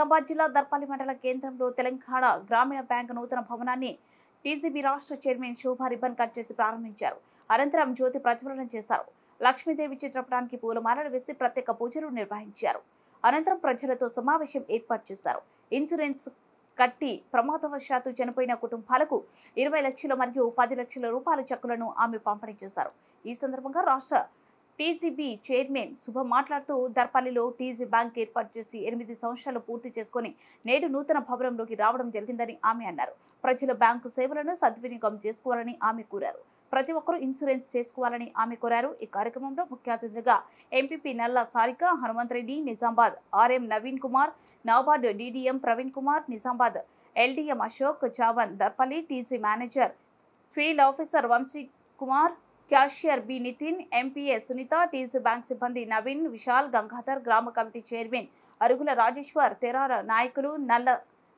నిజామాబాద్ జిల్లా దర్పల్లి మండల కేంద్రంలో తెలంగాణ గ్రామీణ బ్యాంక్ నూతన భవనాన్ని టీజీబీ రాష్ట్ర చైర్మన్ శోభా రిబ్బన్ కట్ చేసి ప్రారంభించారు. అనంతరం జ్యోతి ప్రజ్వలన చేశారు. లక్ష్మీదేవి చిత్రపటానికి పూలమాలలు వేసి ప్రత్యేక పూజలు నిర్వహించారు. అనంతరం ప్రజలతో సమావేశం ఏర్పాటు చేశారు. ఇన్సూరెన్స్ కట్టి ప్రమాదవశాత్తు చనిపోయిన కుటుంబాలకు 20 లక్షలు మరియు 10 లక్షల రూపాయల చెక్కులను ఆమె పంపిణీ చేశారు. ఈ సందర్భంగా రాష్ట్ర టీజీబీ చైర్మన్ శుభ మాట్లాడుతూ దర్పల్లిలో టీజీ బ్యాంక్ ఏర్పాటు చేసి 8 సంవత్సరాలు పూర్తి చేసుకుని నేడు నూతన భవనంలోకి రావడం జరిగిందని ఆమె అన్నారు. ప్రజలు బ్యాంకు సేవలను సద్వినియోగం చేసుకోవాలని ఆమె కోరారు. ప్రతి ఒక్కరూ ఇన్సూరెన్స్ చేసుకోవాలని ఆమె కోరారు. ఈ కార్యక్రమంలో ముఖ్య అతిథులుగా MPP Nalla Sarika, Hanumanth Reddy, Nizamabad RM Naveen Kumar, NABARD DDM Praveen Kumar, Nizamabad LDM Ashok Chavan, Darpalli TG manager field officer Vamshi Kumar, cashier B Nitin, MPA Sunitha, TG bank సిబ్బంది నవీన్, విశాల్, గంగాధర్, గ్రామ కమిటీ చైర్మన్ అరుగుల రాజేశ్వర్, తెరార నాయకులు నల్ల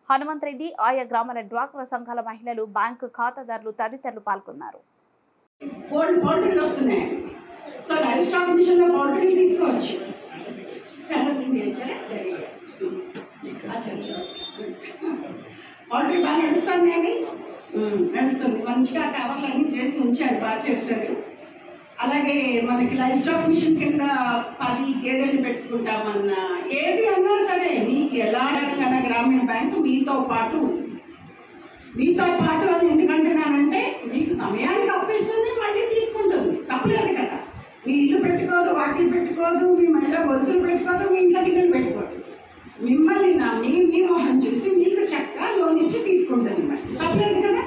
హనుమంత్ రెడ్డి, ఆయా గ్రామాల డ్వాక్రా సంఘాల మహిళలు, బ్యాంకు ఖాతాదారులు తదితరులు పాల్గొన్నారు. నడుస్తుంది మంచిగా కవర్లన్నీ చేసి ఉంచారు, బాగా చేస్తారు. అలాగే మనకి లైఫ్ స్టాక్ మిషన్ కింద 10 గేదెలు పెట్టుకుంటామన్నా ఏది అన్నా సరే మీకు ఎలా తెలంగాణ గ్రామీణ బ్యాంకు మీతో పాటు అని ఎందుకంటున్నానంటే మీకు సమయానికి అప్పిస్తుంది, మళ్ళీ తీసుకుంటుంది, తప్పలేదు కదా. మీ ఇల్లు పెట్టుకోదు, వాకిలు పెట్టుకోదు, మీ మళ్ళీ గొలుసులు పెట్టుకోదు, మీ ఇంట్లో గిన్నెలు పెట్టుకోదు. మిమ్మల్ని నమ్మి మీ మొహం చూసి మీకు చక్కగా లోన్ ఇచ్చి తీసుకుంటుంది, మరి తప్పలేదు కదా.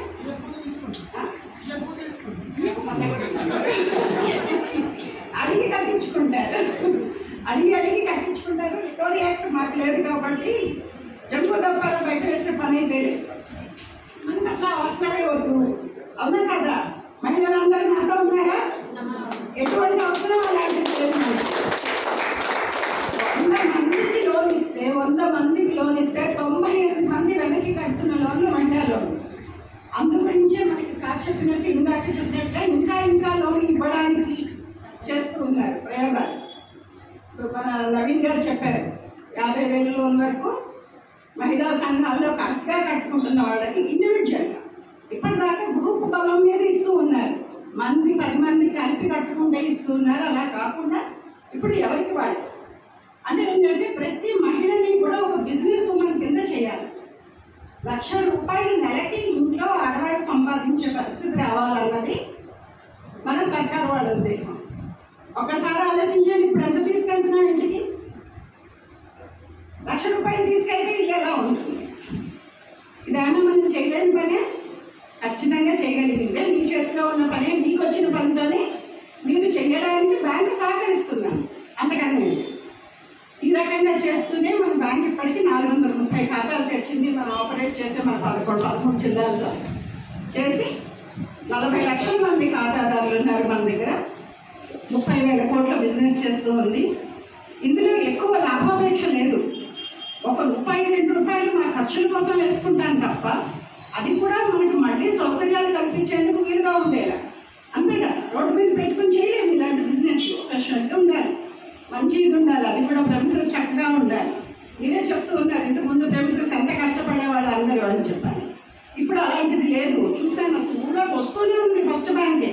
అడిగి కట్టించుకుంటారు. రికవరీ యాక్ట్ మాకు లేదు కాబట్టి జంపు దప్పాల బయట వేసే పని అయితే మనకు అసలు అవసరమే వద్దు. అవునా కదా? మహిళలందరూ నాతో ఉన్నారా? ఎటువంటి అవసరం అలాంటిది లేదు. 100 మందికి లోన్ ఇస్తే 98 మంది వెనక్కి కడుతున్న లోన్లు మహిళా లోన్లు. అందుగురించే మనకి సార్ చెప్పినట్టు ఇందాక చెప్పినట్టుగా ఇంకా లోన్ ఇవ్వడానికి చేస్తూ ఉన్నారు ప్రయోగాలు. మన నవీన్ గారు చెప్పారు 50,000 లోన్ వరకు మహిళా సంఘాల్లో కరెక్ట్గా కట్టుకుంటున్న వాళ్ళకి ఇండివిజువల్గా ఇప్పటిదాకా గ్రూప్ బలం మీద ఇస్తూ ఉన్నారు. 10 మంది కలిపి కట్టుకుంటే ఇస్తూ ఉన్నారు. అలా కాకుండా ఇప్పుడు ఎవరికి వాళ్ళు అంటే ఏంటంటే ప్రతి మహిళని కూడా ఒక బిజినెస్ ఉమెన్ కింద చేయాలి. 1,00,000 రూపాయలు నెలకి ఇంట్లో ఆడవాళ్ళు సంపాదించే పరిస్థితి రావాలన్నది మన సర్కారు వాళ్ళ ఉద్దేశం. ఒకసారి ఆలోచించండి, ఇప్పుడు ఎంత తీసుకెళ్తున్నాం ఇంటికి? 1,00,000 రూపాయలు తీసుకెళ్తే ఇల్లు ఎలా ఉంటుంది? ఇదేమన్నా మనం చేయలేని పనే? ఖచ్చితంగా చేయగలిగిందే. మీ చేతిలో ఉన్న పనే, మీకు వచ్చిన పనితోనే మీరు చేయడానికి బ్యాంకు సహకరిస్తున్నాం. అంతకన్నా ఈ రకంగా చేస్తూనే మన బ్యాంక్ ఇప్పటికీ 430 ఖాతాలు తెచ్చింది. మనం ఆపరేట్ చేసే మన 13 జిల్లాల్లో చేసి 40 లక్షల మంది ఖాతాదారులు ఉన్నారు మన దగ్గర. 30,000 కోట్ల బిజినెస్ చేస్తూ ఉంది. ఇందులో ఎక్కువ లాభాపేక్ష లేదు. ₹1, ₹2 మన ఖర్చుల కోసం వేసుకుంటాం తప్ప అది కూడా మనకు మళ్ళీ సౌకర్యాలు కల్పించేందుకు వీలుగా ఉండేలా. అంతేగా రోడ్డు మీద పెట్టుకుని చేయలేము ఇలాంటి బిజినెస్. ఒక శ్రద్ధ ఉండాలి, మంచి ఇది ఉండాలి, అది కూడా ప్రెమిసెస్ చక్కగా ఉండాలి. మీరే చెప్తూ ఉన్నారు ఇంతకుముందు ప్రెమిసెస్ ఎంత కష్టపడేవాళ్ళు అందరూ అని చెప్పాలి. ఇప్పుడు అలాంటిది లేదు. చూశాను, అసలు ఊళ్ళోకి వస్తూనే ఉంది. ఫస్ట్ బ్యాంకే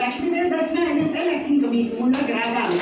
లక్ష్మీదేవి దర్శనం ఏంటంటే లెక్క ఇంకా మీకు ఊళ్ళోకి రాగాలి.